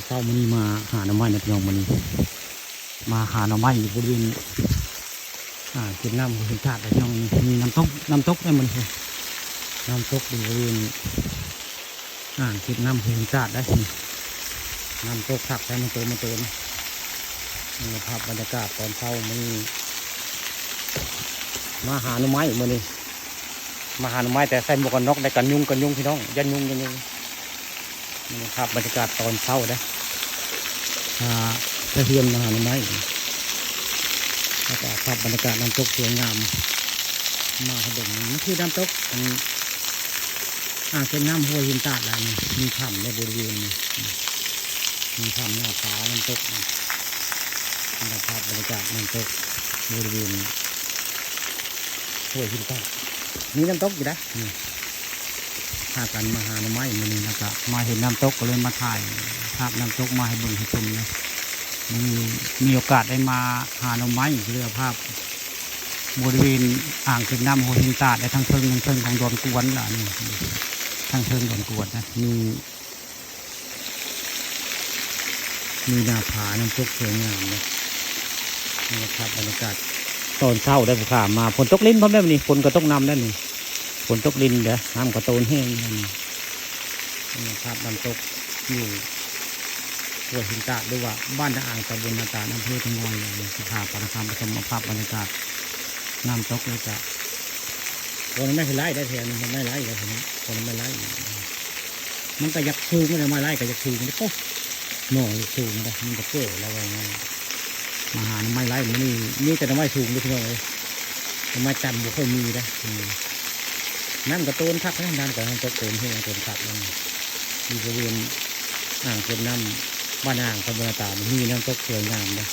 เช้ามันนี้มาหาหน่อไม้ในพี่น้องมันนี้มาหาหน่อไม้อยู่บริเวณกินน้ำกินธาตุพี่น้องมีน้ำตกได้มันเลยน้ำตกบริเวณกินน้ำกินธาตุได้น้ำตกขับได้มันโตนี่ภาพบรรยากาศตอนเช้ามันมาหาหน่อไม้มันนี้มาหาหน่อไม้แต่ใส่หมวกกันน็อกได้กันยุงพี่น้องยันยุงนี่ครับบรรยากาศตอนเช้าได้จะเทียมมาหาหน่อไม้แล้วก็ภาพบรรยากาศน้ำตกสวยงามมาให้ดูนี่คือน้ำตกเป็นน้ำห้วยหินตาดแล้วมีถ้ำในบริเวณมีถ้ำหน้าผาน้ำตกภาพบรรยากาศน้ำตกบริเวณห้วยหินตาดมีน้ำตกอยู่นะพากันมาหาหน่อไม้มันนี่แล้วก็มาเห็นน้ำตกก็เลยมาถ่ายภาพน้ำตกมาให้เบิ่งให้ชมเลยมีโอกาสได้มาหาหน่อไม้เรือภาพบริเวณอ่างเก็บน้ำหัวหินตาดได้ทั้งเชิงของดอนกวนล่ะนี่ทั้งเชิงดอนกวนนะมีหน้าผาน้ำตกสวยงามเลยนี่ครับบรรยากาศตอนเช้าได้ผู้ข่ามาฝนตกลิ้นพร้อมได้นี่ฝนก็ตกน้ำได้นี่ฝนตกดินเดี๋ยวน้ำกระโตนแห้งนี่ครับน้ำตกอยู่หัวหินตาดหรือว่าบ้านอ่างตำบลนาตาลอำเภอทุ่งวัยสภาพปรคามผสมภาพบรรยากาศน้ำตกเลยจะคนไม่เคยไล่ได้แถวนี้มันไม่ไล่เลยคนไม่ไล่มันก็ยักชูไม่ได้มาไล่ก็ยักชูมันก็หน่อยักชูมันได้มันจะเกลือแล้วไงมาหาไม่ไล่มันนี่แต่ไม่ชูไม่ใช่เลยมาจันบุค่อยมีนะน้ำกระโตนทักนะน้ำกระโตนให้กระโตนทักมันมีบริเวณอ่างเก็บน้ำบ้านอ่างตำบลนาตาลมีน้ำตกสวยงามนะ